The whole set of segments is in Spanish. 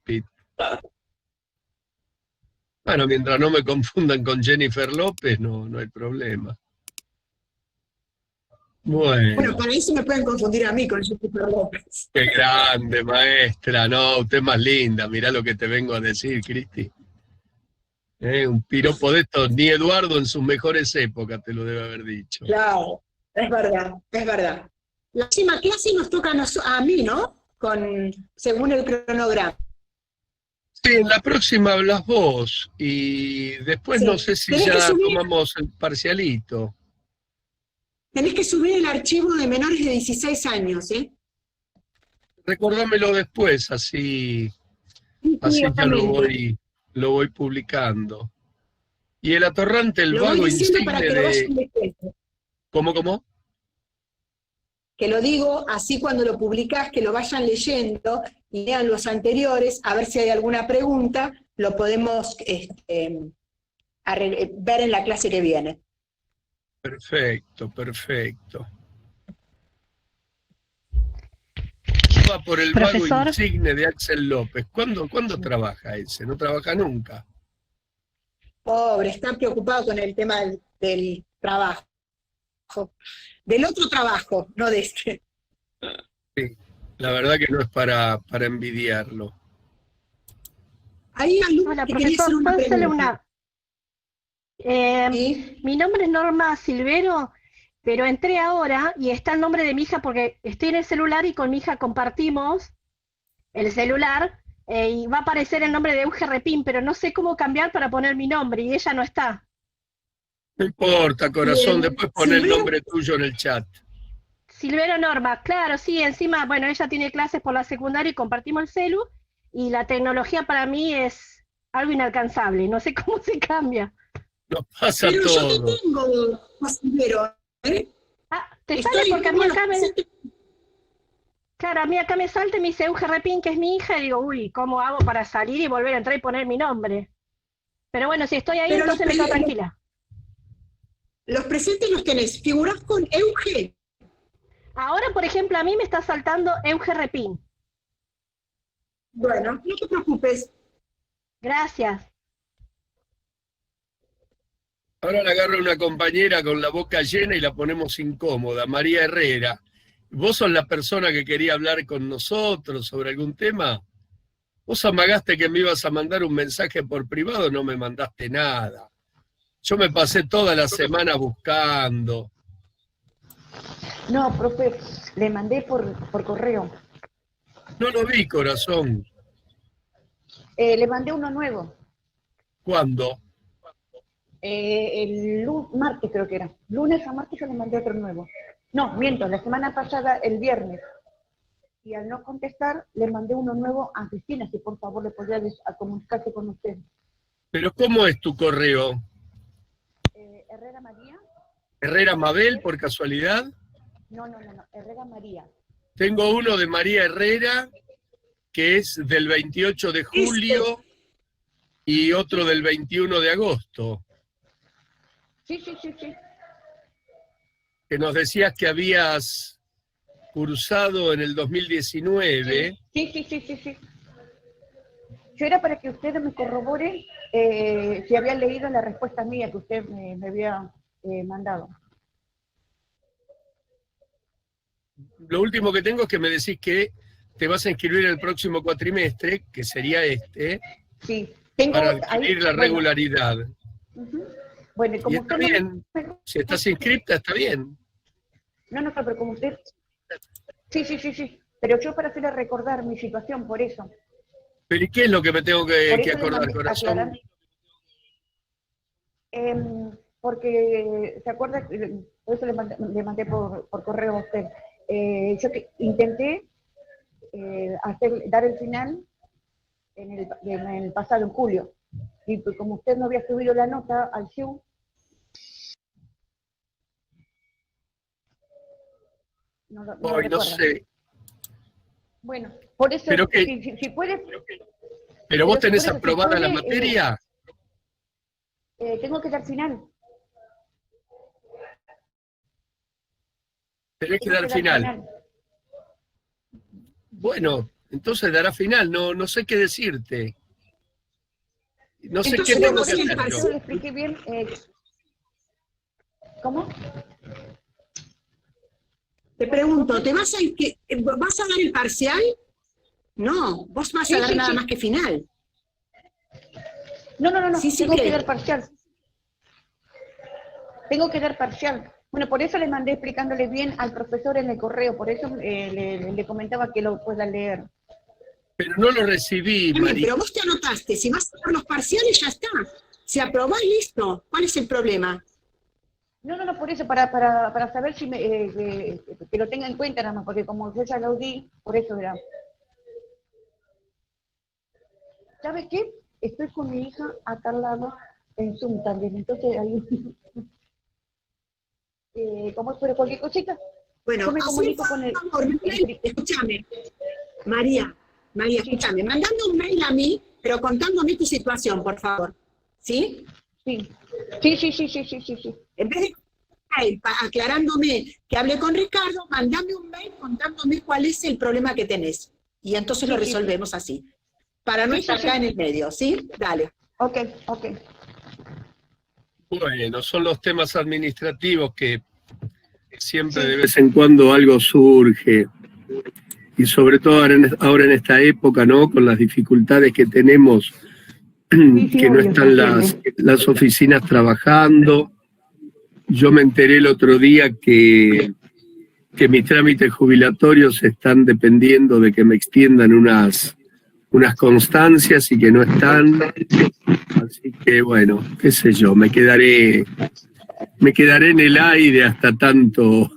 Pitt. Bueno, mientras no me confundan con Jennifer López, no hay problema. Bueno, Bueno, para eso me pueden confundir a mí con Jennifer López. qué grande, maestra. No, usted es más linda. Mirá lo que te vengo a decir, Cristi. Un piropo de estos, ni Eduardo en sus mejores épocas te lo debe haber dicho. Claro, es verdad, es verdad. La próxima clase nos toca a mí, ¿no? Según el cronograma. Sí, en la próxima hablas vos y después no Sí. sé si ya tomamos el parcialito. Tenés que subir el archivo de menores de 16 años, ¿eh? Recordámelo después, así ya lo voy publicando. Y el atorrante, el Lo voy vago diciendo para insigne que lo vayan de... leyendo. ¿Cómo? Que lo digo así cuando lo publicás, que lo vayan leyendo y lean los anteriores, a ver si hay alguna pregunta, lo podemos ver en la clase que viene. Perfecto. Va por el vago insigne de Axel López. ¿Cuándo trabaja ese? No trabaja nunca. Pobre, está preocupado con el tema del trabajo. Del otro trabajo, no de este. Sí, la verdad que no es para envidiarlo. Hola, profesor, ¿puedo hacerle una? ¿Sí? Mi nombre es Norma Silvero, pero entré ahora y está el nombre de mi hija porque estoy en el celular y con mi hija compartimos el celular y va a aparecer el nombre de Euge Repín, pero no sé cómo cambiar para poner mi nombre y ella no está. No importa, corazón, Bien. después pon el nombre tuyo en el chat. Silvero Norma, claro, sí, encima, bueno, ella tiene clases por la secundaria y compartimos el celu y la tecnología para mí es algo inalcanzable, no sé cómo se cambia. Nos pasa Pero todo. yo te tengo, Silvero, ¿eh? Te sale porque a mí acá Claro, a mí acá me salta y me dice Euge Repín, que es mi hija, y digo, uy, ¿cómo hago para salir y volver a entrar y poner mi nombre? Pero bueno, si estoy ahí, entonces me quedo tranquila. Los presentes los tenés. ¿Figurás con Euge? Ahora, por ejemplo, a mí me está saltando Euge Repín. Bueno, no te preocupes. Gracias. Ahora la agarra una compañera con la boca llena y la ponemos incómoda, María Herrera. ¿Vos sos la persona que quería hablar con nosotros sobre algún tema? Vos amagaste que me ibas a mandar un mensaje por privado, no me mandaste nada. Yo me pasé toda la semana buscando. No, profe, le mandé por correo. No lo vi, corazón. Le mandé uno nuevo. ¿Cuándo? El martes creo que era. Lunes a martes yo le mandé otro nuevo. No, miento, la semana pasada, el viernes. Y al no contestar, le mandé uno nuevo a Cristina, si por favor le podría comunicarse con usted. ¿Pero cómo es tu correo? Herrera María. ¿Herrera Mabel, por casualidad? No, Herrera María. Tengo uno de María Herrera, que es del 28 de julio, y otro del 21 de agosto. Sí. Que nos decías que habías cursado en el 2019. Sí. Yo era para que usted me corrobore si había leído la respuesta mía que usted me había mandado. Lo último que tengo es que me decís que te vas a inscribir el próximo cuatrimestre, que sería este, sí, para adquirir la regularidad. Bueno, y como está usted bien, si estás inscripta está bien. No, pero como usted... Sí. Pero yo para hacerle recordar mi situación, por eso. ¿Pero y qué es lo que me tengo que acordar, corazón? Porque, ¿se acuerda? Por eso le mandé por correo a usted. Yo intenté dar el final en el pasado, en julio. Y pues, como usted no había subido la nota al SIU, no sé. Bueno, por eso, ¿Pero qué? si puede... ¿Pero vos tenés aprobada la materia? Tengo que dar final. Tenés que dar final. Bueno, Entonces dará final, no sé qué decirte. No sé Entonces qué tengo vamos que a ir hacer al yo. Yo le expliqué bien. ¿Cómo? Te pregunto, ¿vas a dar el parcial? No, vos vas Sí, a dar sí, nada sí. más que final. No. Sí, Tengo ¿qué? que dar parcial. Tengo que dar parcial. Bueno, por eso le mandé explicándole bien al profesor en el correo, por eso le comentaba que lo pueda leer. Pero no lo recibí, Está bien, María. pero vos te anotaste, si vas a dar los parciales ya está. Si aprobás, listo. ¿Cuál es el problema? No, por eso, para saber si que lo tenga en cuenta nada más, porque como yo ya lo di, por eso era. ¿Sabes qué? Estoy con mi hija acá al lado en Zoom también, entonces ahí, como fuera cualquier cosita, Bueno, yo me hacé el comunico con él. favor, escúchame, María, Sí, escúchame, mandame un mail a mí, pero contándome tu situación, por favor. ¿Sí? sí. En vez de mail aclarándome que hablé con Ricardo, mandame un mail contándome cuál es el problema que tenés. Y entonces lo Sí. resolvemos así. Para no estar acá en el medio, ¿sí? Dale. Ok. Bueno, son los temas administrativos que siempre Sí. de vez en cuando algo surge. Y sobre todo ahora en esta época, ¿no? Con las dificultades que tenemos, que no están las oficinas trabajando. Yo me enteré el otro día que mis trámites jubilatorios están dependiendo de que me extiendan unas constancias y que no están. Así que bueno, qué sé yo, me quedaré en el aire hasta tanto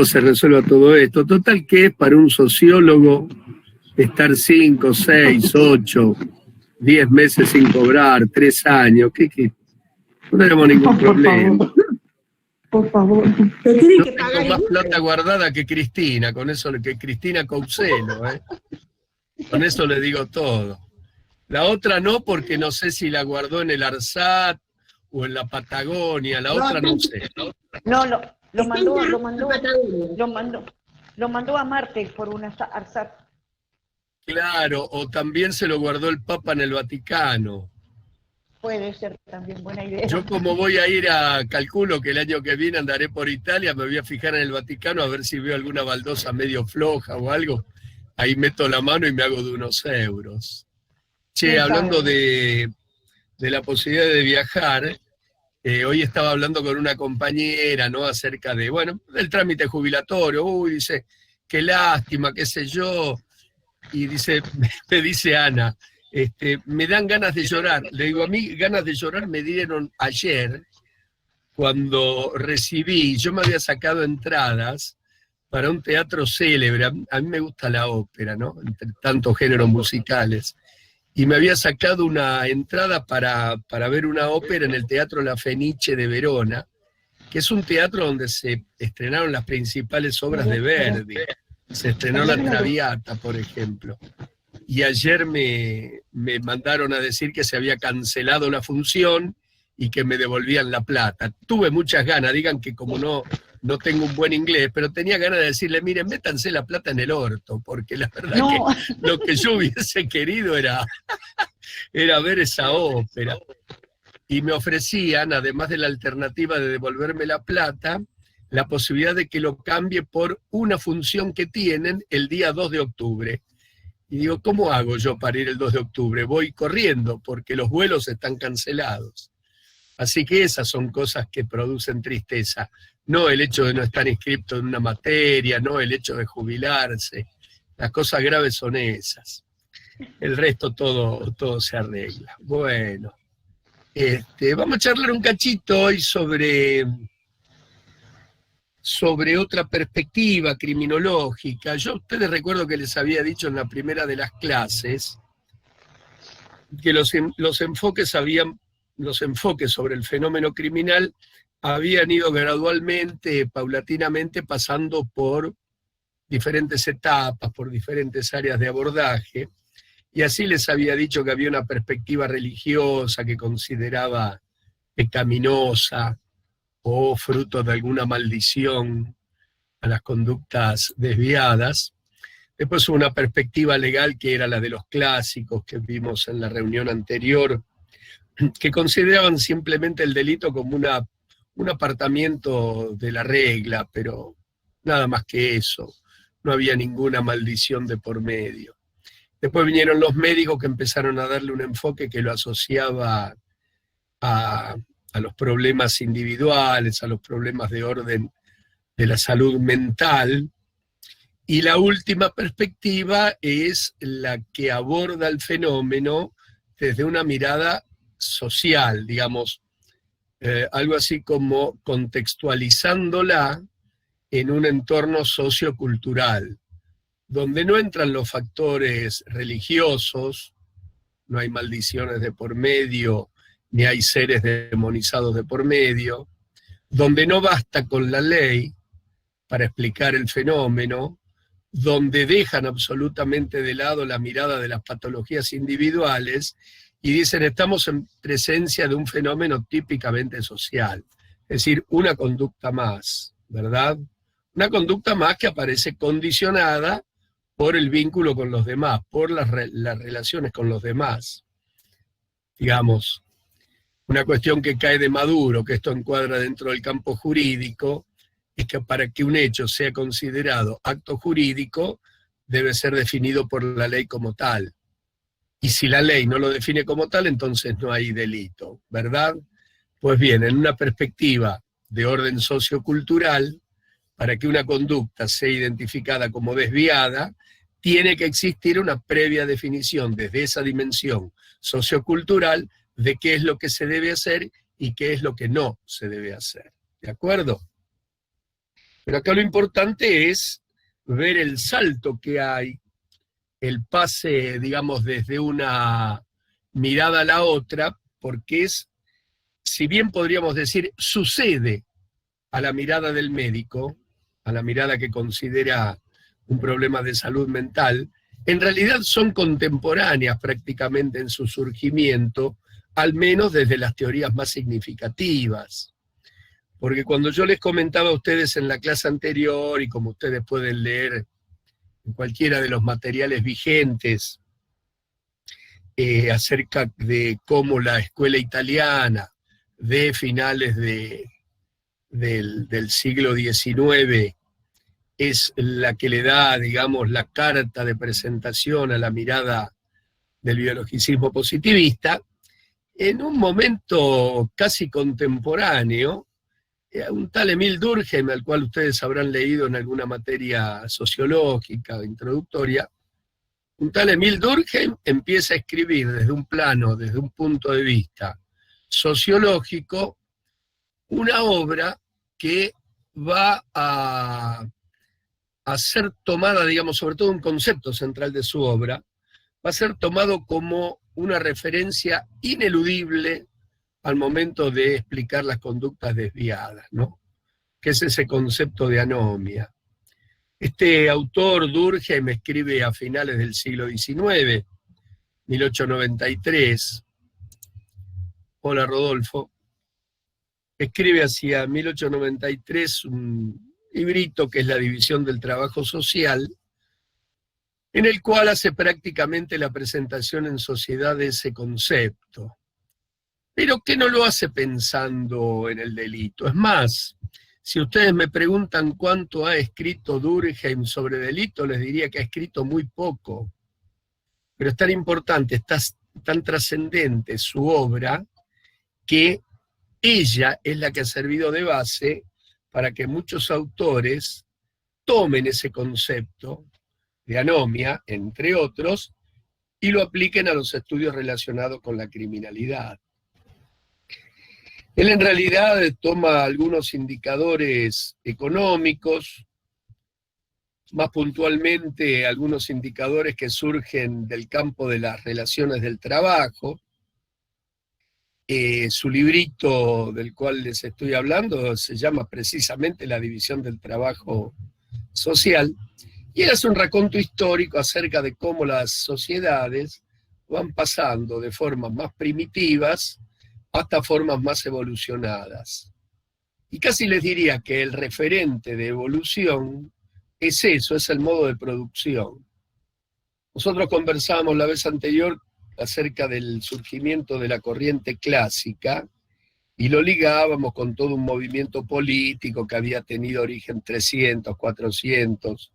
se resuelva todo esto. Total, que es para un sociólogo estar 5, 6, 8, 10 meses sin cobrar, 3 años, ¿qué? No tenemos ningún problema. Por favor. Te tienen Yo que tengo pagar más igual. plata guardada que Cristina, con eso que Cristina Couselo, Con eso le digo todo. La otra no, porque no sé si la guardó en el ARSAT o en la Patagonia, la otra no sé. No, lo mandó a Marte por una ARSAT. Claro, o también se lo guardó el Papa en el Vaticano. Puede ser también buena idea. Yo como voy a ir calculo que el año que viene andaré por Italia, me voy a fijar en el Vaticano a ver si veo alguna baldosa medio floja o algo. Ahí meto la mano y me hago de unos euros. Che, hablando de la posibilidad de viajar, hoy estaba hablando con una compañera, ¿no? Acerca del trámite jubilatorio. Uy, dice, qué lástima, qué sé yo. Y me dice Ana, me dan ganas de llorar. Le digo, a mí ganas de llorar me dieron ayer cuando recibí, yo me había sacado entradas para un teatro célebre. A mí me gusta la ópera, ¿no? Entre tantos géneros musicales. Y me había sacado una entrada para ver una ópera en el Teatro La Fenice de Verona, que es un teatro donde se estrenaron las principales obras de Verdi. Se estrenó La Traviata, por ejemplo. Y ayer me mandaron a decir que se había cancelado la función y que me devolvían la plata. Tuve muchas ganas, digan que como no tengo un buen inglés, pero tenía ganas de decirle, miren, métanse la plata en el orto, porque la verdad que lo que yo hubiese querido era ver esa ópera. Y me ofrecían, además de la alternativa de devolverme la plata, la posibilidad de que lo cambie por una función que tienen el día 2 de octubre. Y digo, ¿cómo hago yo para ir el 2 de octubre? Voy corriendo, porque los vuelos están cancelados. Así que esas son cosas que producen tristeza. No el hecho de no estar inscrito en una materia, no el hecho de jubilarse. Las cosas graves son esas. El resto todo se arregla. Bueno, vamos a charlar un cachito hoy sobre otra perspectiva criminológica. Yo a ustedes recuerdo que les había dicho en la primera de las clases que los enfoques sobre el fenómeno criminal habían ido gradualmente, paulatinamente, pasando por diferentes etapas, por diferentes áreas de abordaje, y así les había dicho que había una perspectiva religiosa que consideraba pecaminosa o fruto de alguna maldición a las conductas desviadas. Después hubo una perspectiva legal que era la de los clásicos que vimos en la reunión anterior, que consideraban simplemente el delito como un apartamiento de la regla, pero nada más que eso. No había ninguna maldición de por medio. Después vinieron los médicos que empezaron a darle un enfoque que lo asociaba a los problemas individuales, a los problemas de orden de la salud mental. Y la última perspectiva es la que aborda el fenómeno desde una mirada social, digamos, algo así como contextualizándola en un entorno sociocultural, donde no entran los factores religiosos, no hay maldiciones de por medio, ni hay seres demonizados de por medio, donde no basta con la ley para explicar el fenómeno, donde dejan absolutamente de lado la mirada de las patologías individuales y dicen estamos en presencia de un fenómeno típicamente social, es decir, una conducta más, ¿verdad? Una conducta más que aparece condicionada por el vínculo con los demás, por las relaciones con los demás. Digamos, una cuestión que cae de Maduro, que esto encuadra dentro del campo jurídico, es que para que un hecho sea considerado acto jurídico, debe ser definido por la ley como tal. Y si la ley no lo define como tal, entonces no hay delito, ¿verdad? Pues bien, en una perspectiva de orden sociocultural, para que una conducta sea identificada como desviada, tiene que existir una previa definición desde esa dimensión sociocultural de qué es lo que se debe hacer y qué es lo que no se debe hacer. ¿De acuerdo? Pero acá lo importante es ver el salto que hay, el pase, digamos, desde una mirada a la otra, porque es, si bien podríamos decir, sucede a la mirada del médico, a la mirada que considera un problema de salud mental, en realidad son contemporáneas prácticamente en su surgimiento, al menos desde las teorías más significativas. Porque cuando yo les comentaba a ustedes en la clase anterior, y como ustedes pueden leer en cualquiera de los materiales vigentes, acerca de cómo la escuela italiana de finales del siglo XIX es la que le da, digamos, la carta de presentación a la mirada del biologicismo positivista, en un momento casi contemporáneo, un tal Emil Durkheim, al cual ustedes habrán leído en alguna materia sociológica o introductoria, un tal Emil Durkheim empieza a escribir desde un plano, desde un punto de vista sociológico, una obra que va a ser tomada, digamos, sobre todo un concepto central de su obra, va a ser tomado como una referencia ineludible al momento de explicar las conductas desviadas, ¿no? Que es ese concepto de anomia. Este autor, Durkheim, escribe a finales del siglo XIX, 1893. Hola, Rodolfo. Escribe hacia 1893 un librito que es La división del trabajo social, en el cual hace prácticamente la presentación en sociedad de ese concepto, pero que no lo hace pensando en el delito. Es más, si ustedes me preguntan cuánto ha escrito Durkheim sobre delito, les diría que ha escrito muy poco, pero es tan importante, es tan trascendente su obra, que ella es la que ha servido de base para que muchos autores tomen ese concepto de anomia, entre otros, y lo apliquen a los estudios relacionados con la criminalidad. Él en realidad toma algunos indicadores económicos, más puntualmente algunos indicadores que surgen del campo de las relaciones del trabajo. Su librito del cual les estoy hablando se llama precisamente La división del trabajo social, y él hace un raconto histórico acerca de cómo las sociedades van pasando de formas más primitivas hasta formas más evolucionadas. Y casi les diría que el referente de evolución es eso, es el modo de producción. Nosotros conversábamos la vez anterior acerca del surgimiento de la corriente clásica y lo ligábamos con todo un movimiento político que había tenido origen 300, 400,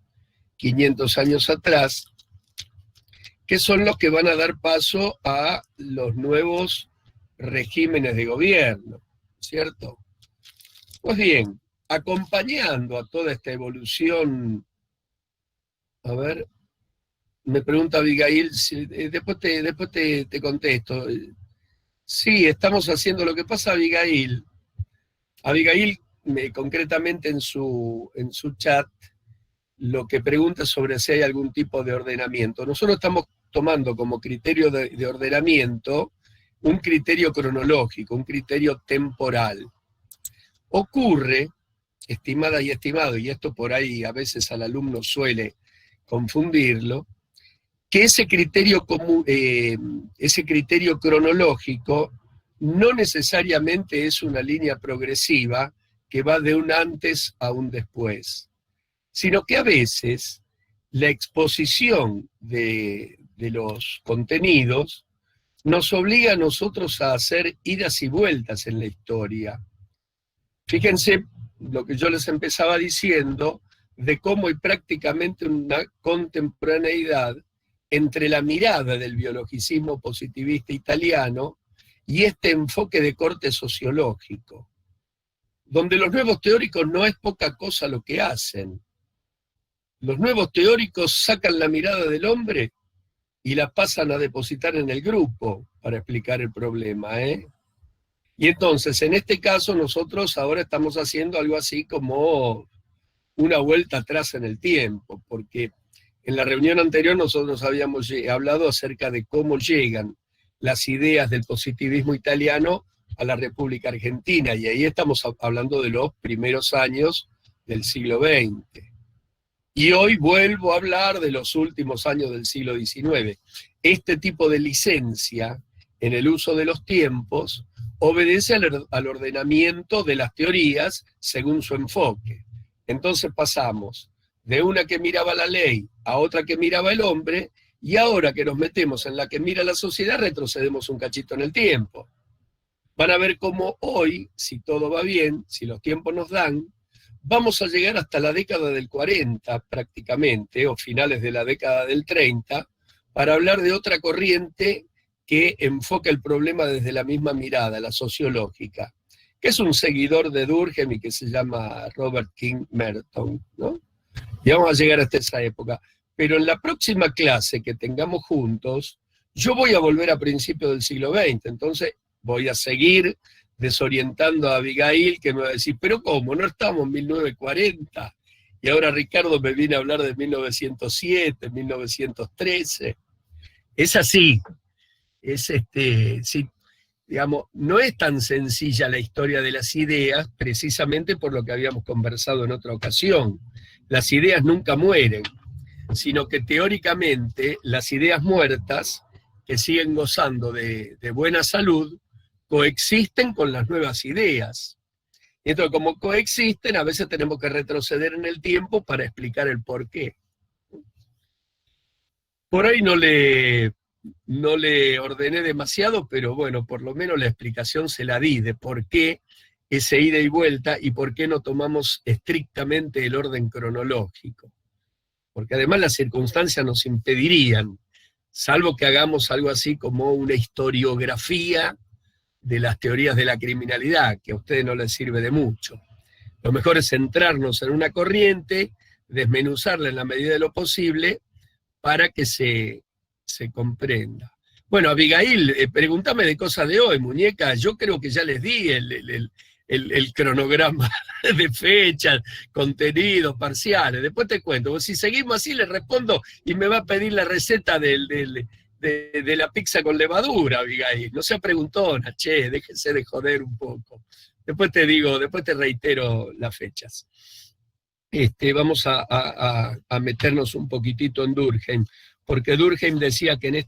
500 años atrás, que son los que van a dar paso a los nuevos regímenes de gobierno, ¿cierto? Pues bien, acompañando a toda esta evolución, a ver, me pregunta Abigail, después te contesto. Sí, estamos haciendo lo que pasa, Abigail, concretamente en su chat, lo que pregunta sobre si hay algún tipo de ordenamiento. Nosotros estamos tomando como criterio de ordenamiento un criterio cronológico, un criterio temporal. Ocurre, estimada y estimado, y esto por ahí a veces al alumno suele confundirlo, que ese criterio cronológico no necesariamente es una línea progresiva que va de un antes a un después, sino que a veces la exposición de los contenidos nos obliga a nosotros a hacer idas y vueltas en la historia. Fíjense lo que yo les empezaba diciendo de cómo hay prácticamente una contemporaneidad entre la mirada del biologicismo positivista italiano y este enfoque de corte sociológico, donde los nuevos teóricos no es poca cosa lo que hacen. Los nuevos teóricos sacan la mirada del hombre y la pasan a depositar en el grupo para explicar el problema, ¿eh? Y entonces, en este caso, nosotros ahora estamos haciendo algo así como una vuelta atrás en el tiempo, porque en la reunión anterior nosotros habíamos hablado acerca de cómo llegan las ideas del positivismo italiano a la República Argentina, y ahí estamos hablando de los primeros años del siglo XX. Y hoy vuelvo a hablar de los últimos años del siglo XIX. Este tipo de licencia en el uso de los tiempos obedece al ordenamiento de las teorías según su enfoque. Entonces pasamos de una que miraba la ley a otra que miraba el hombre, y ahora que nos metemos en la que mira la sociedad, retrocedemos un cachito en el tiempo. Van a ver cómo hoy, si todo va bien, si los tiempos nos dan, vamos a llegar hasta la década del 40 prácticamente, o finales de la década del 30, para hablar de otra corriente que enfoca el problema desde la misma mirada, la sociológica, que es un seguidor de Durkheim y que se llama Robert King Merton, ¿no? Y vamos a llegar hasta esa época. Pero en la próxima clase que tengamos juntos, yo voy a volver a principios del siglo XX, entonces voy a seguir desorientando a Abigail, que me va a decir, pero ¿cómo? ¿No estamos en 1940? Y ahora Ricardo me viene a hablar de 1907, 1913. Es así. Sí, digamos, no es tan sencilla la historia de las ideas, precisamente por lo que habíamos conversado en otra ocasión. Las ideas nunca mueren, sino que teóricamente las ideas muertas, que siguen gozando de buena salud, coexisten con las nuevas ideas. Y entonces, como coexisten, a veces tenemos que retroceder en el tiempo para explicar el porqué. Por ahí no le ordené demasiado, pero bueno, por lo menos la explicación se la di de por qué ese ida y vuelta y por qué no tomamos estrictamente el orden cronológico. Porque además las circunstancias nos impedirían, salvo que hagamos algo así como una historiografía de las teorías de la criminalidad, que a ustedes no les sirve de mucho. Lo mejor es centrarnos en una corriente, desmenuzarla en la medida de lo posible, para que se comprenda. Bueno, Abigail, pregúntame de cosas de hoy, muñeca. Yo creo que ya les di el cronograma de fechas, contenidos, parciales. Después te cuento. Si seguimos así, les respondo y me va a pedir la receta de la pizza con levadura, Abigail. No sea preguntona, che, déjense de joder un poco. Después te reitero las fechas. Vamos a meternos un poquitito en Durkheim, porque Durkheim decía que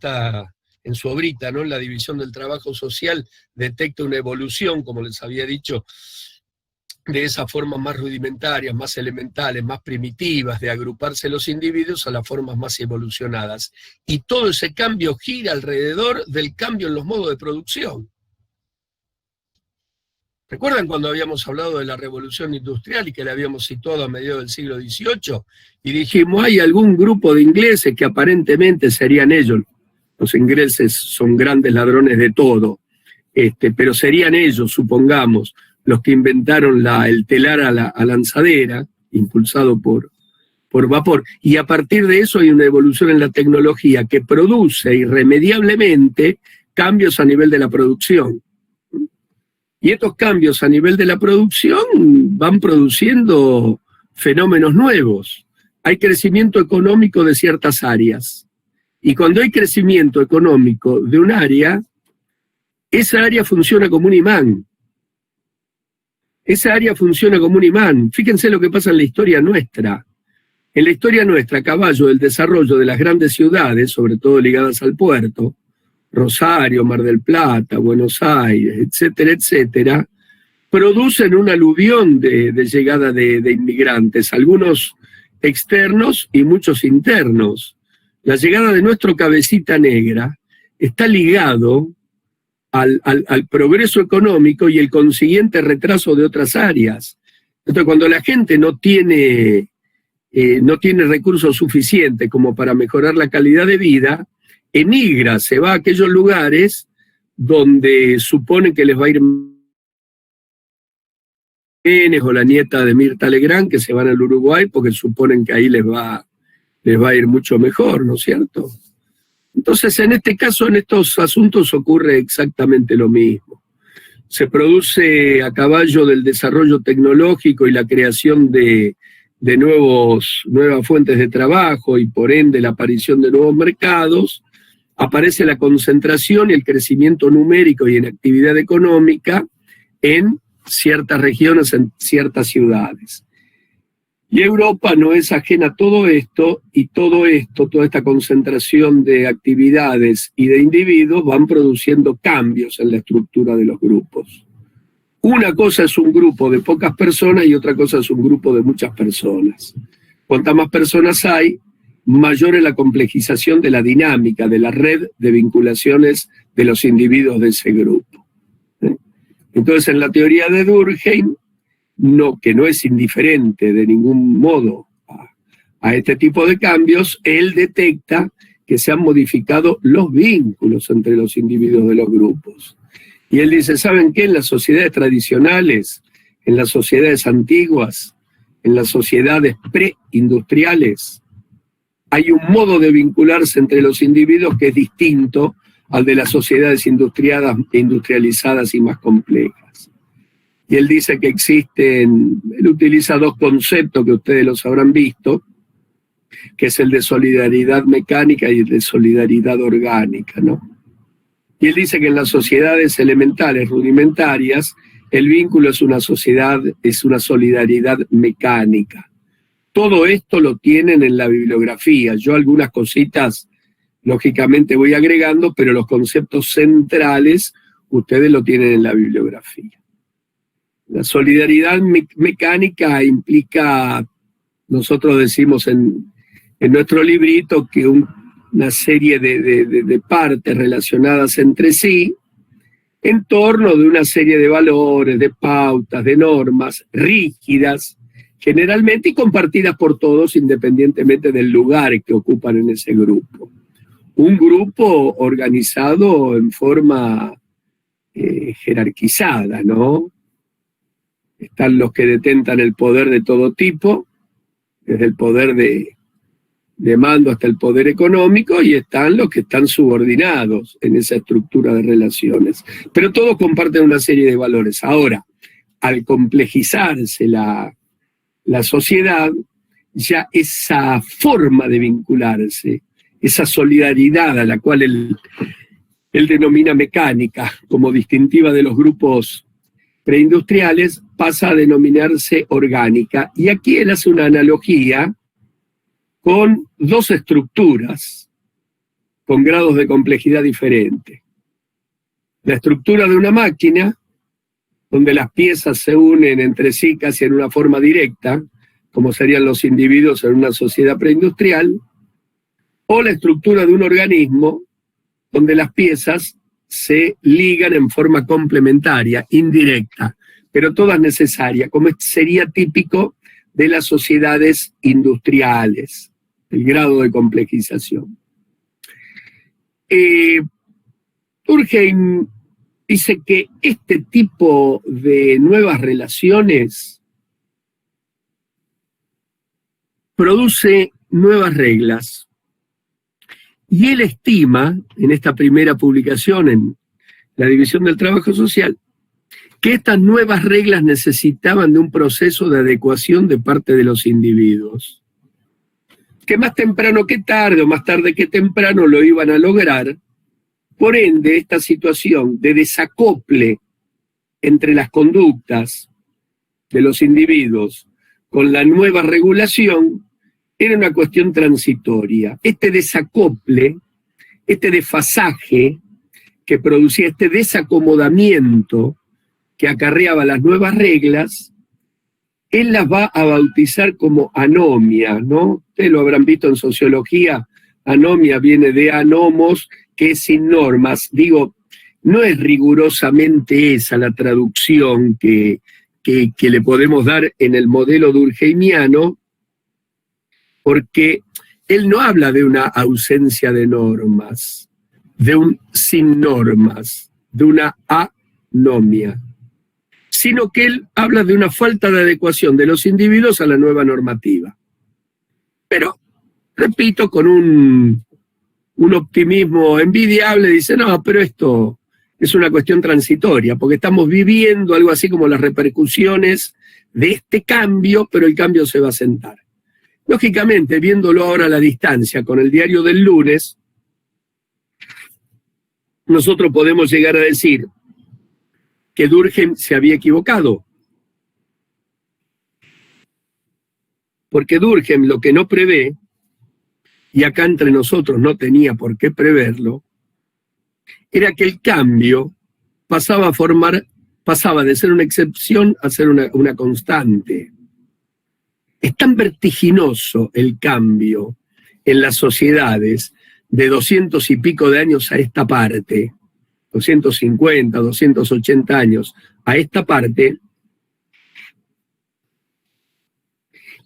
en su obrita, ¿no?, en la división del trabajo social, detecta una evolución, como les había dicho, de esas formas más rudimentarias, más elementales, más primitivas de agruparse los individuos a las formas más evolucionadas. Y todo ese cambio gira alrededor del cambio en los modos de producción. ¿Recuerdan cuando habíamos hablado de la revolución industrial y que la habíamos situado a mediados del siglo XVIII? Y dijimos, hay algún grupo de ingleses que aparentemente serían ellos. Los ingleses son grandes ladrones de todo, pero serían ellos, supongamos, los que inventaron el telar a la lanzadera, impulsado por vapor. Y a partir de eso hay una evolución en la tecnología que produce irremediablemente cambios a nivel de la producción. Y estos cambios a nivel de la producción van produciendo fenómenos nuevos. Hay crecimiento económico de ciertas áreas. Y cuando hay crecimiento económico de un área, esa área funciona como un imán. Esa área funciona como un imán. Fíjense lo que pasa en la historia nuestra. En la historia nuestra, a caballo del desarrollo de las grandes ciudades, sobre todo ligadas al puerto, Rosario, Mar del Plata, Buenos Aires, etcétera, etcétera, producen un aluvión de llegada de inmigrantes, algunos externos y muchos internos. La llegada de nuestro cabecita negra está ligado al progreso económico y el consiguiente retraso de otras áreas. Entonces, cuando la gente no tiene recursos suficientes como para mejorar la calidad de vida, emigra, se va a aquellos lugares donde suponen que les va a ir o la nieta de Mirta Legrand, que se van al Uruguay porque suponen que ahí les va a ir mucho mejor, ¿no es cierto? Entonces, en este caso, en estos asuntos ocurre exactamente lo mismo. Se produce a caballo del desarrollo tecnológico y la creación de nuevas fuentes de trabajo y por ende la aparición de nuevos mercados, aparece la concentración y el crecimiento numérico y en actividad económica en ciertas regiones, en ciertas ciudades. Y Europa no es ajena a todo esto, y toda esta concentración de actividades y de individuos van produciendo cambios en la estructura de los grupos. Una cosa es un grupo de pocas personas y otra cosa es un grupo de muchas personas. Cuantas más personas hay, mayor es la complejización de la dinámica, de la red de vinculaciones de los individuos de ese grupo. Entonces, en la teoría de Durkheim, que no es indiferente de ningún modo a este tipo de cambios, él detecta que se han modificado los vínculos entre los individuos de los grupos. Y él dice, ¿saben qué? En las sociedades tradicionales, en las sociedades antiguas, en las sociedades preindustriales, hay un modo de vincularse entre los individuos que es distinto al de las sociedades industrializadas y más complejas. Y él dice que él utiliza dos conceptos que ustedes los habrán visto, que es el de solidaridad mecánica y el de solidaridad orgánica, ¿no? Y él dice que en las sociedades elementales, rudimentarias, el vínculo es una solidaridad mecánica. Todo esto lo tienen en la bibliografía. Yo algunas cositas, lógicamente, voy agregando, pero los conceptos centrales ustedes lo tienen en la bibliografía. La solidaridad mecánica implica, nosotros decimos en nuestro librito, que una serie de partes relacionadas entre sí en torno de una serie de valores, de pautas, de normas rígidas, generalmente y compartidas por todos independientemente del lugar que ocupan en ese grupo. Un grupo organizado en forma jerarquizada, ¿no? Están los que detentan el poder de todo tipo, desde el poder de mando hasta el poder económico, y están los que están subordinados en esa estructura de relaciones. Pero todos comparten una serie de valores. Ahora, al complejizarse la sociedad, ya esa forma de vincularse, esa solidaridad a la cual él denomina mecánica como distintiva de los grupos preindustriales, pasa a denominarse orgánica. Y aquí él hace una analogía con dos estructuras con grados de complejidad diferentes. La estructura de una máquina donde las piezas se unen entre sí casi en una forma directa, como serían los individuos en una sociedad preindustrial, o la estructura de un organismo donde las piezas se ligan en forma complementaria, indirecta, pero todas necesarias, como sería típico de las sociedades industriales, el grado de complejización. Durkheim dice que este tipo de nuevas relaciones produce nuevas reglas. Y él estima, en esta primera publicación en la División del Trabajo Social, que estas nuevas reglas necesitaban de un proceso de adecuación de parte de los individuos, que más temprano que tarde, o más tarde que temprano, lo iban a lograr. Por ende, esta situación de desacople entre las conductas de los individuos con la nueva regulación era una cuestión transitoria. Este desacople, este desfasaje que producía, este desacomodamiento que acarreaba las nuevas reglas, él las va a bautizar como anomia, ¿no? Ustedes lo habrán visto en sociología, anomia viene de anomos, que es sin normas. Digo, no es rigurosamente esa la traducción que le podemos dar en el modelo durkheimiano, porque él no habla de una ausencia de normas, de un sin normas, de una anomia, sino que él habla de una falta de adecuación de los individuos a la nueva normativa. Pero, repito, con un optimismo envidiable, dice, no, pero esto es una cuestión transitoria, porque estamos viviendo algo así como las repercusiones de este cambio, pero el cambio se va a sentar. Lógicamente, viéndolo ahora a la distancia con el diario del lunes, nosotros podemos llegar a decir que Durkheim se había equivocado. Porque Durkheim lo que no prevé, y acá entre nosotros no tenía por qué preverlo, era que el cambio pasaba de ser una excepción a ser una constante. Es tan vertiginoso el cambio en las sociedades de 200 y pico de años a esta parte, 250, 280 años a esta parte,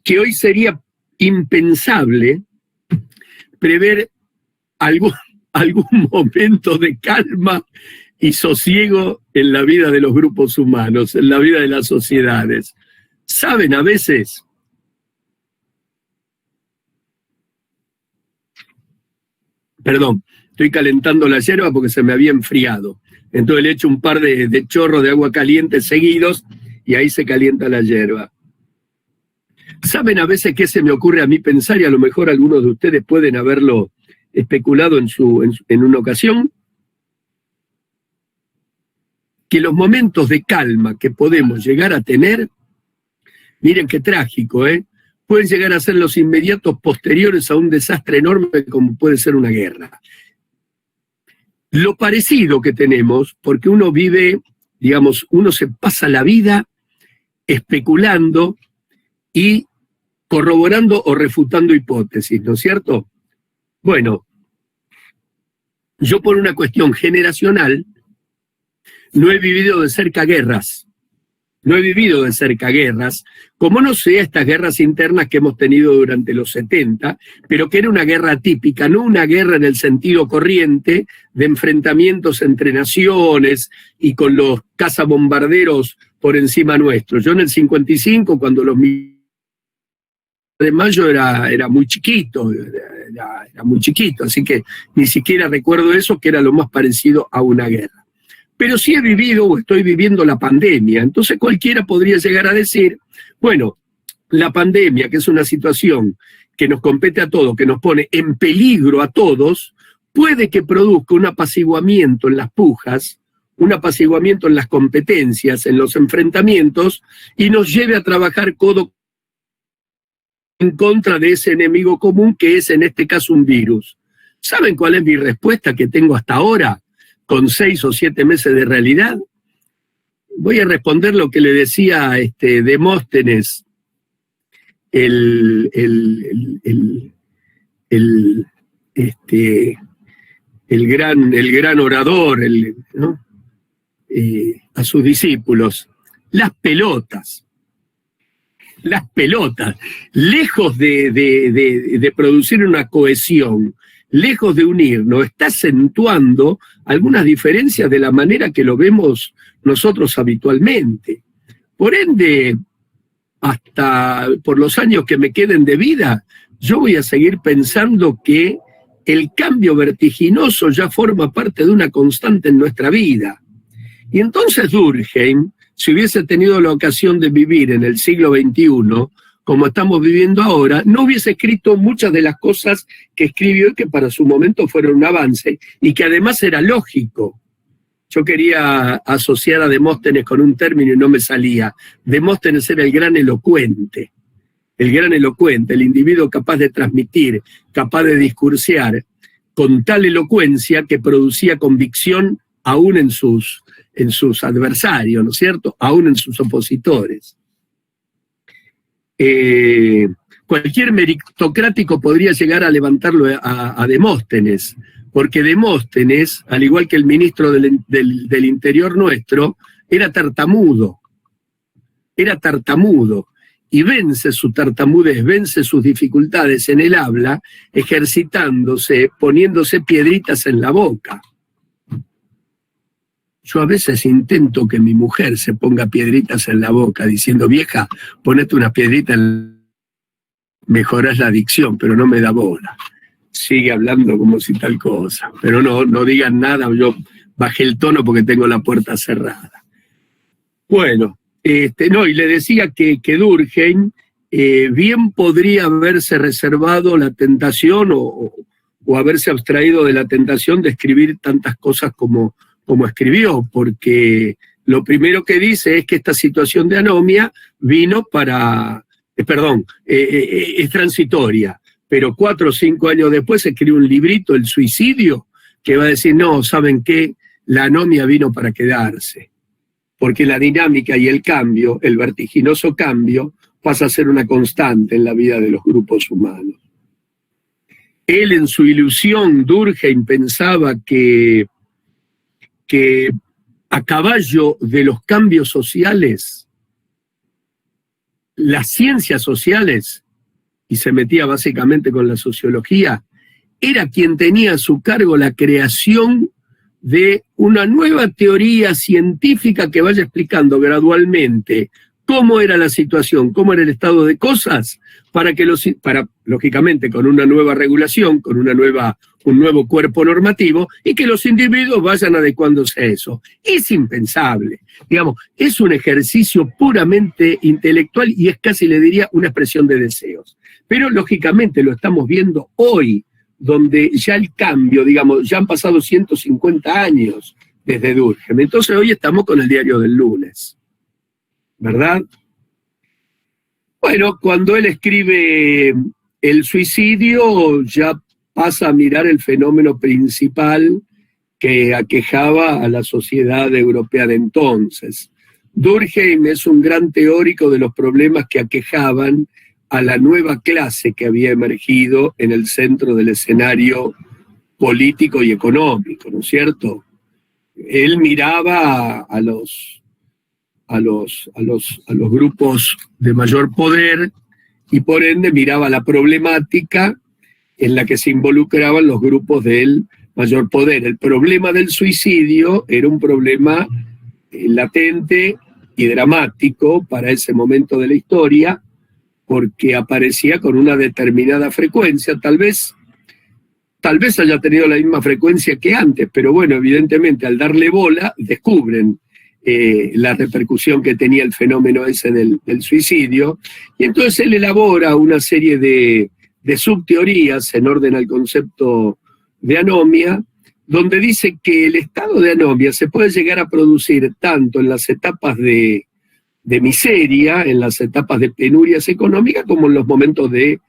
que hoy sería impensable prever algún momento de calma y sosiego en la vida de los grupos humanos, en la vida de las sociedades. ¿Saben a veces? Perdón, estoy calentando la yerba porque se me había enfriado. Entonces le echo un par de chorros de agua caliente seguidos y ahí se calienta la yerba. ¿Saben a veces qué se me ocurre a mí pensar, y a lo mejor algunos de ustedes pueden haberlo especulado en una ocasión? Que los momentos de calma que podemos llegar a tener, miren qué trágico, pueden llegar a ser los inmediatos posteriores a un desastre enorme como puede ser una guerra. Lo parecido que tenemos, porque uno vive, digamos, uno se pasa la vida especulando y corroborando o refutando hipótesis, ¿no es cierto? Bueno, yo por una cuestión generacional no he vivido de cerca guerras. No he vivido de cerca guerras, como no sé estas guerras internas que hemos tenido durante los 70, pero que era una guerra típica, no una guerra en el sentido corriente de enfrentamientos entre naciones y con los cazabombarderos por encima nuestro. Yo en el 55, cuando los de mayo era muy chiquito, era muy chiquito, así que ni siquiera recuerdo eso, que era lo más parecido a una guerra. Pero sí he vivido o estoy viviendo la pandemia, entonces cualquiera podría llegar a decir, bueno, la pandemia, que es una situación que nos compete a todos, que nos pone en peligro a todos, puede que produzca un apaciguamiento en las pujas, un apaciguamiento en las competencias, en los enfrentamientos, y nos lleve a trabajar codo en contra de ese enemigo común que es en este caso un virus. ¿Saben cuál es mi respuesta que tengo hasta ahora, con 6 o 7 meses de realidad? voy a responder lo que le decía Demóstenes, el gran orador, ¿no? A sus discípulos. Las pelotas, lejos de producir una cohesión, lejos de unirnos, está acentuando algunas diferencias de la manera que lo vemos nosotros habitualmente. Por ende, hasta por los años que me queden de vida, yo voy a seguir pensando que el cambio vertiginoso ya forma parte de una constante en nuestra vida. Y entonces Durkheim, si hubiese tenido la ocasión de vivir en el siglo XXI, como estamos viviendo ahora, no hubiese escrito muchas de las cosas que escribió y que para su momento fueron un avance, y que además era lógico. Yo quería asociar a Demóstenes con un término y no me salía. Demóstenes era el gran elocuente, el individuo capaz de transmitir, capaz de discursear, con tal elocuencia que producía convicción aún en sus adversarios, ¿no es cierto?, aún en sus opositores. Cualquier meritocrático podría llegar a levantarlo a Demóstenes, porque Demóstenes, al igual que el ministro del Interior nuestro, era tartamudo, y vence su tartamudez, vence sus dificultades en el habla, ejercitándose, poniéndose piedritas en la boca. Yo a veces intento que mi mujer se ponga piedritas en la boca, diciendo, vieja, ponete una piedrita mejorás la dicción, pero no me da bola. Sigue hablando como si tal cosa, pero no digan nada, yo bajé el tono porque tengo la puerta cerrada. Bueno, y le decía que Durkheim bien podría haberse reservado la tentación o haberse abstraído de la tentación de escribir tantas cosas como escribió, porque lo primero que dice es que esta situación de anomia vino es transitoria, pero 4 o 5 años después escribe un librito, El suicidio, que va a decir, no, ¿saben qué? La anomia vino para quedarse, porque la dinámica y el cambio, el vertiginoso cambio, pasa a ser una constante en la vida de los grupos humanos. Él en su ilusión, Durkheim, pensaba que a caballo de los cambios sociales, las ciencias sociales, y se metía básicamente con la sociología, era quien tenía a su cargo la creación de una nueva teoría científica que vaya explicando gradualmente cómo era la situación, cómo era el estado de cosas, para lógicamente, con una nueva regulación, con un nuevo cuerpo normativo, y que los individuos vayan adecuándose a eso. Es impensable, digamos, es un ejercicio puramente intelectual y es casi, le diría, una expresión de deseos. Pero lógicamente lo estamos viendo hoy, donde ya el cambio, digamos, ya han pasado 150 años desde Durkheim. Entonces hoy estamos con el diario del lunes, ¿verdad? Bueno, cuando él escribe El suicidio, ya pasa a mirar el fenómeno principal que aquejaba a la sociedad europea de entonces. Durkheim es un gran teórico de los problemas que aquejaban a la nueva clase que había emergido en el centro del escenario político y económico, ¿no es cierto? Él miraba a los grupos de mayor poder y por ende miraba la problemática en la que se involucraban los grupos del mayor poder. El problema del suicidio era un problema latente y dramático para ese momento de la historia, porque aparecía con una determinada frecuencia, tal vez haya tenido la misma frecuencia que antes, pero bueno, evidentemente al darle bola descubren la repercusión que tenía el fenómeno ese del suicidio, y entonces él elabora una serie de subteorías en orden al concepto de anomia, donde dice que el estado de anomia se puede llegar a producir tanto en las etapas de miseria, en las etapas de penurias económicas, como en los momentos de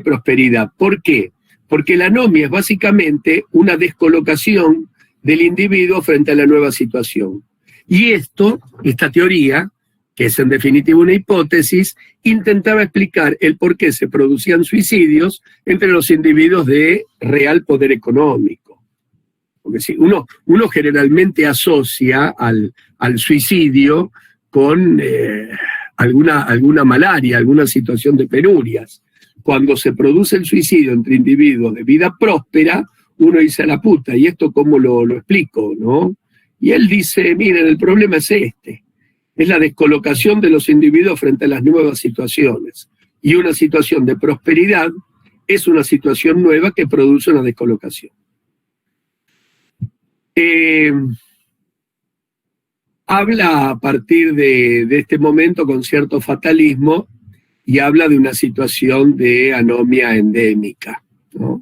prosperidad. ¿Por qué? Porque la anomia es básicamente una descolocación del individuo frente a la nueva situación. Y esta teoría, que es en definitiva una hipótesis, intentaba explicar el por qué se producían suicidios entre los individuos de real poder económico. Porque si uno generalmente asocia al suicidio con alguna malaria, alguna situación de penurias. Cuando se produce el suicidio entre individuos de vida próspera, uno dice a la puta, ¿y esto cómo lo explico, no? Y él dice, miren, el problema es es la descolocación de los individuos frente a las nuevas situaciones. Y una situación de prosperidad es una situación nueva que produce una descolocación. Habla a partir de este momento con cierto fatalismo y habla de una situación de anomia endémica, ¿no?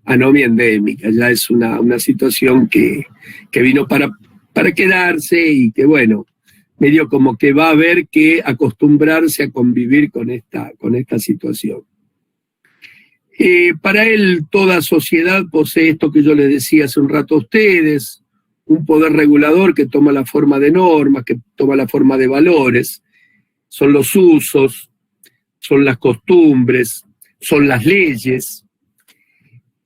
Anomia endémica, ya es una situación que vino para quedarse y que, bueno, medio como que va a haber que acostumbrarse a convivir con esta situación. Para él, toda sociedad posee esto que yo les decía hace un rato a ustedes, un poder regulador que toma la forma de normas, que toma la forma de valores, son los usos, son las costumbres, son las leyes.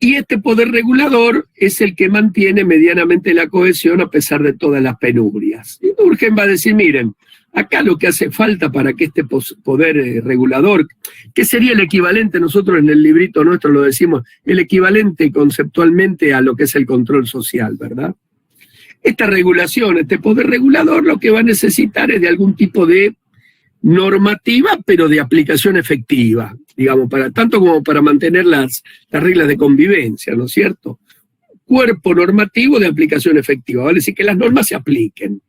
Y este poder regulador es el que mantiene medianamente la cohesión a pesar de todas las penurias. Y Durkheim va a decir, miren, acá lo que hace falta para que este poder regulador, que sería el equivalente, nosotros en el librito nuestro lo decimos, el equivalente conceptualmente a lo que es el control social, ¿verdad? Esta regulación, este poder regulador, lo que va a necesitar es de algún tipo de normativa, pero de aplicación efectiva, digamos, tanto como para mantener las reglas de convivencia, ¿no es cierto? Cuerpo normativo de aplicación efectiva, vale decir que las normas se apliquen.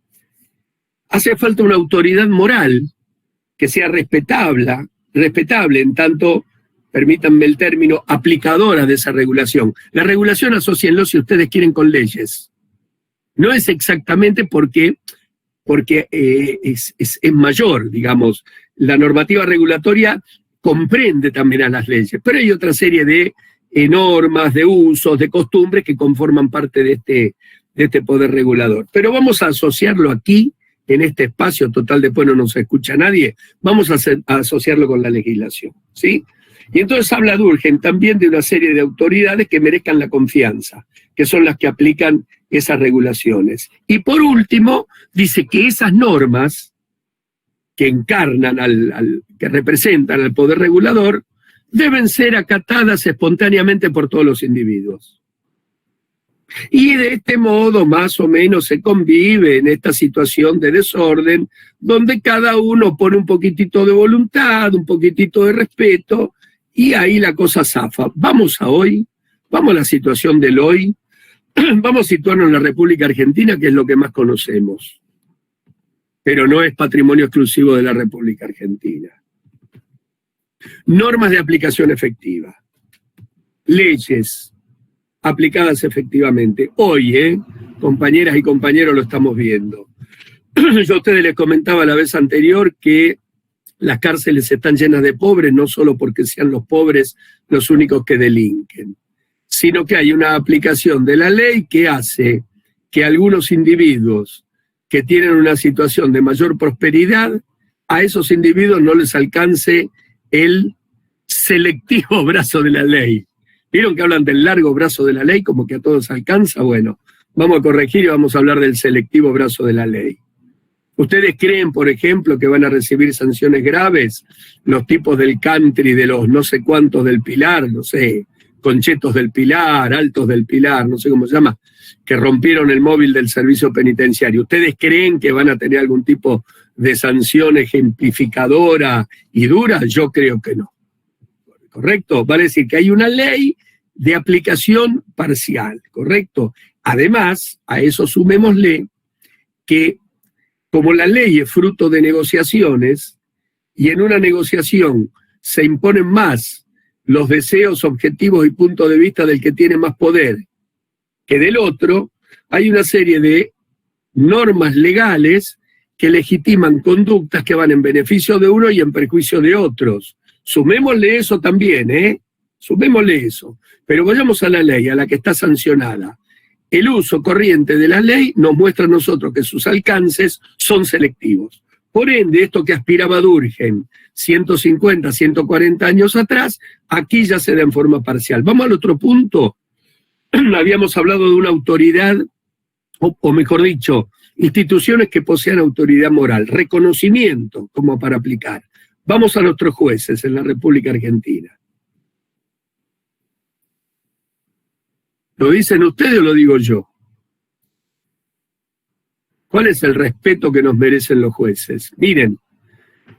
Hace falta una autoridad moral que sea respetable, en tanto, permítanme el término, aplicadora de esa regulación. La regulación, asócienlo si ustedes quieren con leyes. No es exactamente porque es mayor, digamos, la normativa regulatoria comprende también a las leyes, pero hay otra serie de normas, de usos, de costumbres que conforman parte de este poder regulador. Pero vamos a asociarlo aquí, en este espacio, total después no nos escucha nadie, vamos a asociarlo con la legislación, ¿sí? Y entonces habla Durkheim también de una serie de autoridades que merezcan la confianza, que son las que aplican esas regulaciones. Y por último, dice que esas normas que encarnan que representan al poder regulador, deben ser acatadas espontáneamente por todos los individuos. Y de este modo, más o menos, se convive en esta situación de desorden, donde cada uno pone un poquitito de voluntad, un poquitito de respeto, y ahí la cosa zafa. Vamos a la situación del hoy, vamos a situarnos en la República Argentina, que es lo que más conocemos, pero no es patrimonio exclusivo de la República Argentina. Normas de aplicación efectiva, leyes aplicadas efectivamente. Hoy, compañeras y compañeros, lo estamos viendo. Yo a ustedes les comentaba la vez anterior que las cárceles están llenas de pobres, no solo porque sean los pobres los únicos que delinquen, sino que hay una aplicación de la ley que hace que algunos individuos que tienen una situación de mayor prosperidad, a esos individuos no les alcance el selectivo brazo de la ley. ¿Vieron que hablan del largo brazo de la ley como que a todos alcanza? Bueno, vamos a corregir y vamos a hablar del selectivo brazo de la ley. ¿Ustedes creen, por ejemplo, que van a recibir sanciones graves los tipos del country, de los no sé cuántos del Pilar, no sé, Conchetos del Pilar, Altos del Pilar, no sé cómo se llama, que rompieron el móvil del servicio penitenciario? ¿Ustedes creen que van a tener algún tipo de sanción ejemplificadora y dura? Yo creo que no. ¿Correcto? Vale decir que hay una ley de aplicación parcial, ¿correcto? Además, a eso sumémosle que como la ley es fruto de negociaciones, y en una negociación se imponen más los deseos, objetivos y puntos de vista del que tiene más poder que del otro, hay una serie de normas legales que legitiman conductas que van en beneficio de uno y en perjuicio de otros. Sumémosle eso también, sumémosle eso. Pero vayamos a la ley, a la que está sancionada. el uso corriente de la ley nos muestra a nosotros que sus alcances son selectivos. Por ende, esto que aspiraba Durkheim 150, 140 años atrás, aquí ya se da en forma parcial. Vamos al otro punto. Habíamos hablado de una autoridad, o mejor dicho, instituciones que posean autoridad moral, reconocimiento como para aplicar. Vamos a nuestros jueces en la República Argentina. ¿Lo dicen ustedes o lo digo yo? ¿Cuál es el respeto que nos merecen los jueces? Miren,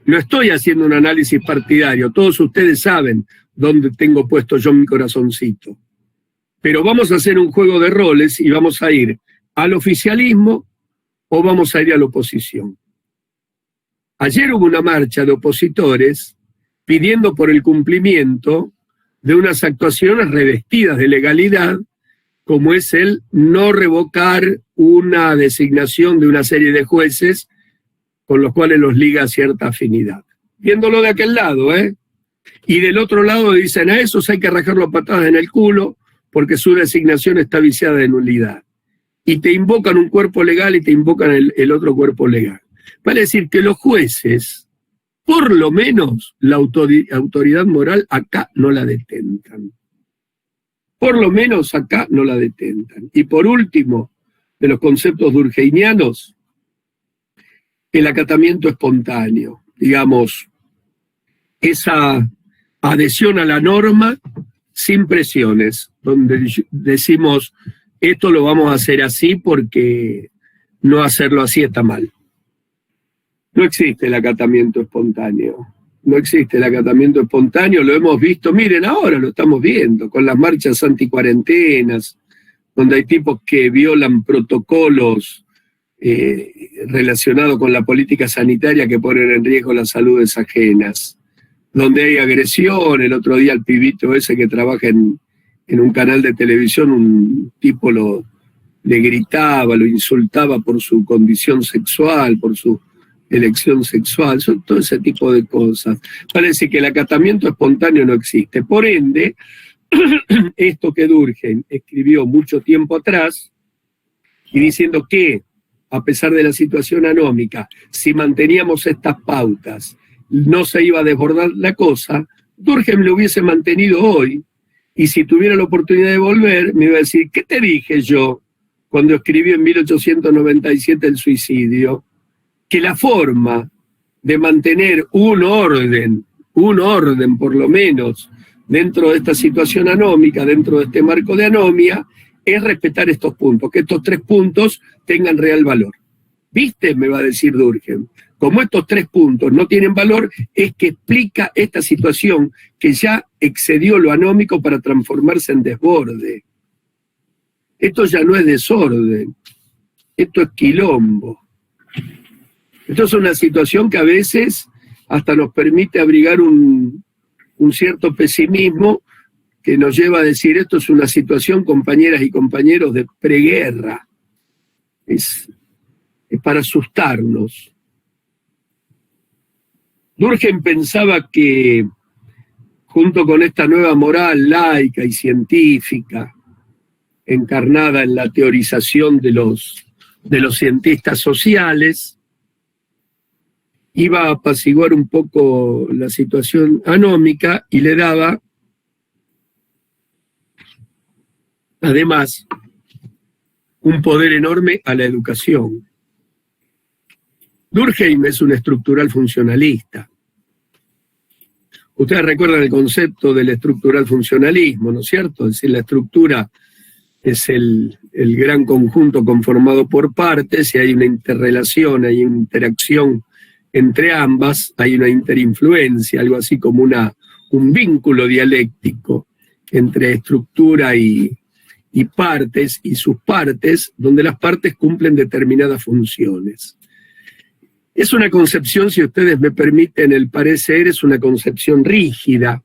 no estoy haciendo un análisis partidario, todos ustedes saben dónde tengo puesto yo mi corazoncito. Pero vamos a hacer un juego de roles y vamos a ir al oficialismo o vamos a ir a la oposición. Ayer hubo una marcha de opositores pidiendo por el cumplimiento de unas actuaciones revestidas de legalidad, como es el no revocar una designación de una serie de jueces con los cuales los liga cierta afinidad. Viéndolo de aquel lado, ¿eh? Y del otro lado dicen, a esos hay que rajarlo a patadas en el culo porque su designación está viciada de nulidad. Y te invocan un cuerpo legal y te invocan el otro cuerpo legal. Vale decir que los jueces, por lo menos la autoridad moral acá no la detentan. Por lo menos acá no la detentan. Y por último, de los conceptos durkheimianos, el acatamiento espontáneo, digamos, esa adhesión a la norma sin presiones, donde decimos, esto lo vamos a hacer así porque no hacerlo así está mal. No existe el acatamiento espontáneo. No existe el acatamiento espontáneo, lo hemos visto, miren, ahora lo estamos viendo, con las marchas anticuarentenas, donde hay tipos que violan protocolos relacionados con la política sanitaria que ponen en riesgo las saludes ajenas, donde hay agresión. El otro día el pibito ese que trabaja en un canal de televisión, un tipo le gritaba, lo insultaba por su condición sexual, por su elección sexual, todo ese tipo de cosas. Parece que el acatamiento espontáneo no existe. Por ende, esto que Durkheim escribió mucho tiempo atrás, y diciendo que, a pesar de la situación anómica, si manteníamos estas pautas, no se iba a desbordar la cosa, Durkheim lo hubiese mantenido hoy, y si tuviera la oportunidad de volver, me iba a decir, ¿qué te dije yo cuando escribí en 1897 el suicidio? Que la forma de mantener un orden por lo menos, dentro de esta situación anómica, dentro de este marco de anomia, es respetar estos puntos, que estos 3 puntos tengan real valor. ¿Viste? Me va a decir Durkheim. Como estos 3 puntos no tienen valor, es que explica esta situación que ya excedió lo anómico para transformarse en desborde. Esto ya no es desorden, esto es quilombo. Esto es una situación que a veces hasta nos permite abrigar un cierto pesimismo que nos lleva a decir, esto es una situación, compañeras y compañeros, de preguerra. Es para asustarnos. Durkheim pensaba que, junto con esta nueva moral laica y científica, encarnada en la teorización de los cientistas sociales, iba a apaciguar un poco la situación anómica y le daba, además, un poder enorme a la educación. Durkheim es un estructural funcionalista. Ustedes recuerdan el concepto del estructural funcionalismo, ¿no es cierto? Es decir, la estructura es el gran conjunto conformado por partes y hay una interrelación, hay una interacción entre ambas, hay una interinfluencia, algo así como un vínculo dialéctico entre estructura y partes, y sus partes, donde las partes cumplen determinadas funciones. Es una concepción, si ustedes me permiten el parecer, es una concepción rígida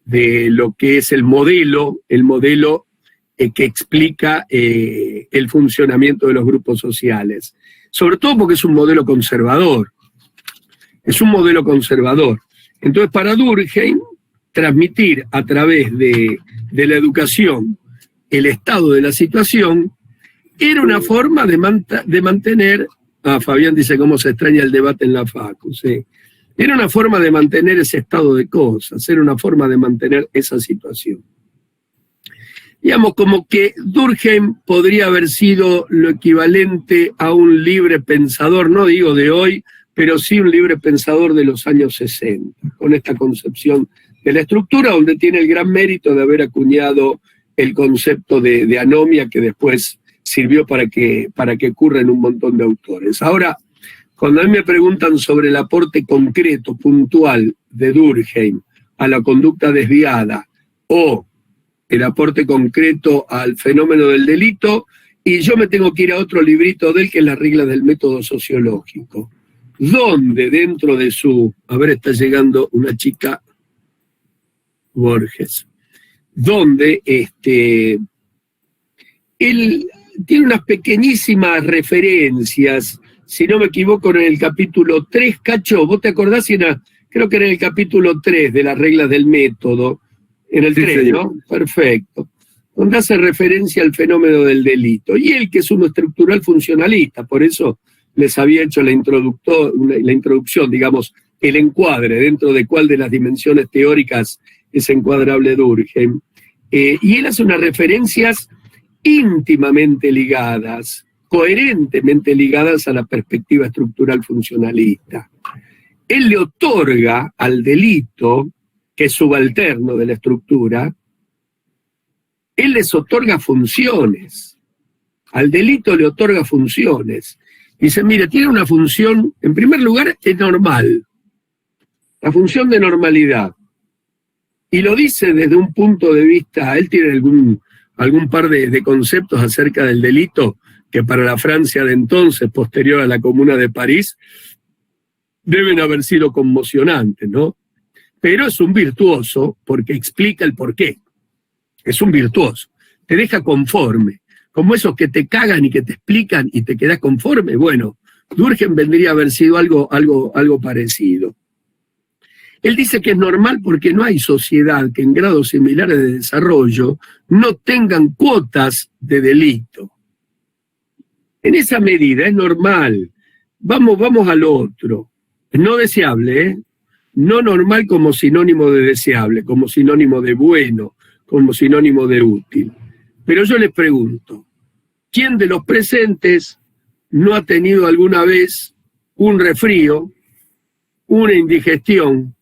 de lo que es el modelo que explica el funcionamiento de los grupos sociales. Sobre todo porque es un modelo conservador. Es un modelo conservador. Entonces, para Durkheim, transmitir a través de la educación el estado de la situación era una forma de mantener, Fabián dice cómo se extraña el debate en la facu, sí. Era una forma de mantener ese estado de cosas, era una forma de mantener esa situación. Digamos, como que Durkheim podría haber sido lo equivalente a un libre pensador, no digo de hoy, pero sí un libre pensador de los años 60, con esta concepción de la estructura, donde tiene el gran mérito de haber acuñado el concepto de anomia que después sirvió para que ocurra en un montón de autores. Ahora, cuando a mí me preguntan sobre el aporte concreto, puntual de Durkheim a la conducta desviada o el aporte concreto al fenómeno del delito, y yo me tengo que ir a otro librito de él, que es Las reglas del método sociológico, donde dentro de su... A ver, está llegando una chica, Borges, donde él tiene unas pequeñísimas referencias, si no me equivoco, en el capítulo 3, Cacho, ¿vos te acordás? Creo que era en el capítulo 3 de las reglas del método, en el 3, sí, ¿no? Perfecto. Donde hace referencia al fenómeno del delito. Y él, que es un estructural funcionalista, por eso les había hecho la introducción, digamos, el encuadre, dentro de cuál de las dimensiones teóricas es encuadrable Durkheim. Y él hace unas referencias íntimamente ligadas, coherentemente ligadas a la perspectiva estructural funcionalista. Él le otorga al delito, que es subalterno de la estructura, él les otorga funciones. Al delito le otorga funciones. Dice, mire, tiene una función, en primer lugar, es normal. La función de normalidad. Y lo dice desde un punto de vista, él tiene algún par de conceptos acerca del delito que para la Francia de entonces, posterior a la Comuna de París, deben haber sido conmocionantes, ¿no? Pero es un virtuoso porque explica el porqué. Es un virtuoso. Te deja conforme. Como esos que te cagan y que te explican y te quedas conforme. Bueno, Durkheim vendría a haber sido algo parecido. Él dice que es normal porque no hay sociedad que en grados similares de desarrollo no tengan cuotas de delito. En esa medida es normal. Vamos al otro. No deseable, ¿eh? No normal como sinónimo de deseable, como sinónimo de bueno, como sinónimo de útil. Pero yo les pregunto, ¿quién de los presentes no ha tenido alguna vez un resfrío, una indigestión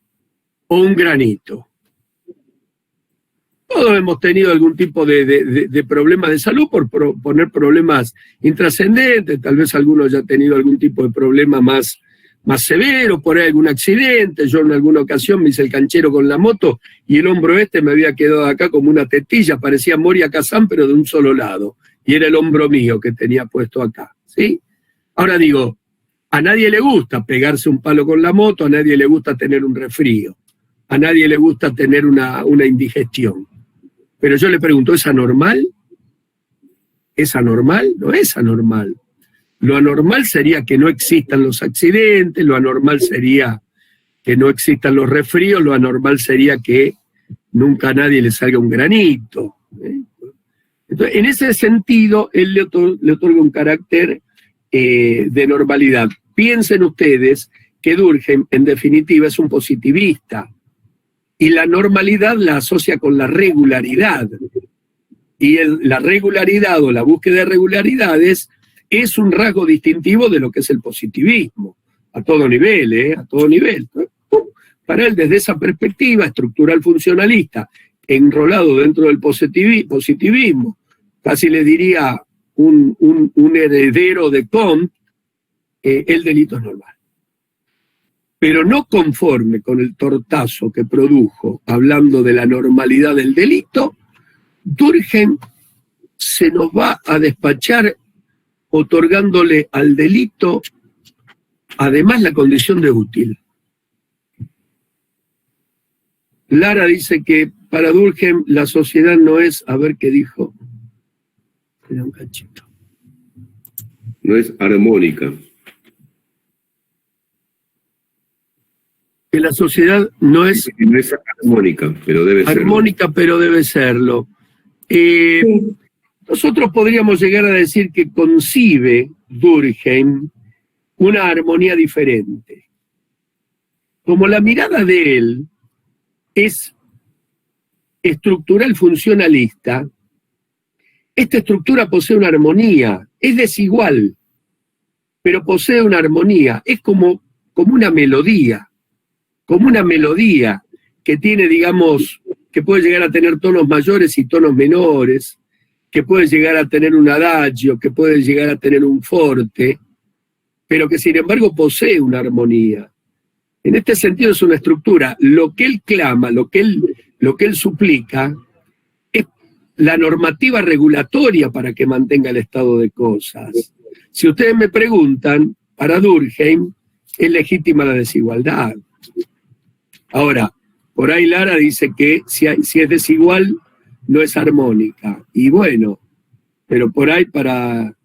o un granito? Todos hemos tenido algún tipo de problema de salud, por poner problemas intrascendentes, tal vez algunos ya han tenido algún tipo de problema más severo, por ahí algún accidente. Yo en alguna ocasión me hice el canchero con la moto y el hombro me había quedado acá como una tetilla, parecía Moria Kazan, pero de un solo lado, y era el hombro mío que tenía puesto acá, ¿sí? Ahora digo, a nadie le gusta pegarse un palo con la moto, a nadie le gusta tener un resfrío, a nadie le gusta tener una indigestión. Pero yo le pregunto, ¿es anormal? ¿Es anormal? No es anormal. Lo anormal sería que no existan los accidentes, lo anormal sería que no existan los resfríos, lo anormal sería que nunca a nadie le salga un granito. Entonces, en ese sentido, él le otorga un carácter de normalidad. Piensen ustedes que Durkheim, en definitiva, es un positivista, y la normalidad la asocia con la regularidad. Y la regularidad o la búsqueda de regularidades es un rasgo distintivo de lo que es el positivismo, a todo nivel, a todo nivel. Para él, desde esa perspectiva estructural funcionalista, enrolado dentro del positivismo, casi le diría un heredero de Comte, el delito es normal. Pero no conforme con el tortazo que produjo, hablando de la normalidad del delito, Durkheim se nos va a despachar otorgándole al delito, además, la condición de útil. Lara dice que para Durkheim la sociedad no es, a ver qué dijo, era un cachito. No es armónica. Que la sociedad no es armónica, pero debe serlo. Armónica, pero debe serlo. Sí. Nosotros podríamos llegar a decir que concibe Durkheim una armonía diferente. Como la mirada de él es estructural funcionalista, esta estructura posee una armonía, es desigual, pero posee una armonía, es como una melodía que tiene, digamos, que puede llegar a tener tonos mayores y tonos menores, que puede llegar a tener un adagio, que puede llegar a tener un forte, pero que sin embargo posee una armonía. En este sentido es una estructura. Lo que él clama, lo que él suplica, es la normativa regulatoria para que mantenga el estado de cosas. Si ustedes me preguntan, para Durkheim es legítima la desigualdad. Ahora, por ahí Lara dice que si es desigual, no es armónica. Y bueno, pero por ahí para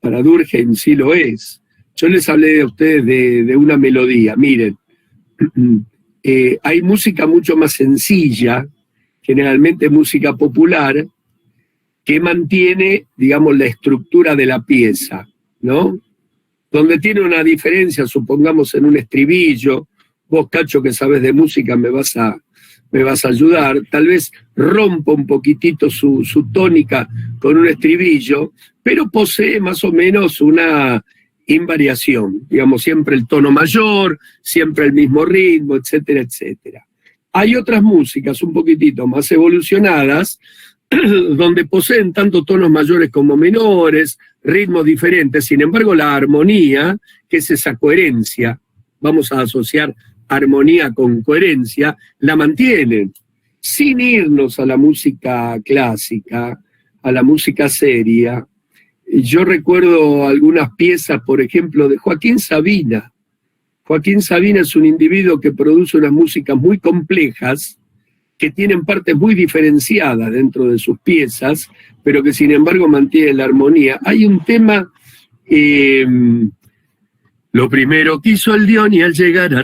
Durkheim sí lo es. Yo les hablé a ustedes de una melodía. Miren, hay música mucho más sencilla, generalmente música popular, que mantiene, digamos, la estructura de la pieza, ¿no? Donde tiene una diferencia, supongamos en un estribillo. Vos, Cacho, que sabes de música, me vas a ayudar. Tal vez rompa un poquitito su tónica con un estribillo, pero posee más o menos una invariación. Digamos, siempre el tono mayor, siempre el mismo ritmo, etcétera, etcétera. Hay otras músicas un poquitito más evolucionadas, donde poseen tanto tonos mayores como menores, ritmos diferentes. Sin embargo, la armonía, que es esa coherencia, vamos a asociar armonía con coherencia, la mantienen, sin irnos a la música clásica, a la música seria. Yo recuerdo algunas piezas, por ejemplo, de Joaquín Sabina. Joaquín Sabina es un individuo que produce unas músicas muy complejas, que tienen partes muy diferenciadas dentro de sus piezas, pero que sin embargo mantienen la armonía. Hay un tema, lo primero que hizo el Dioni al llegar a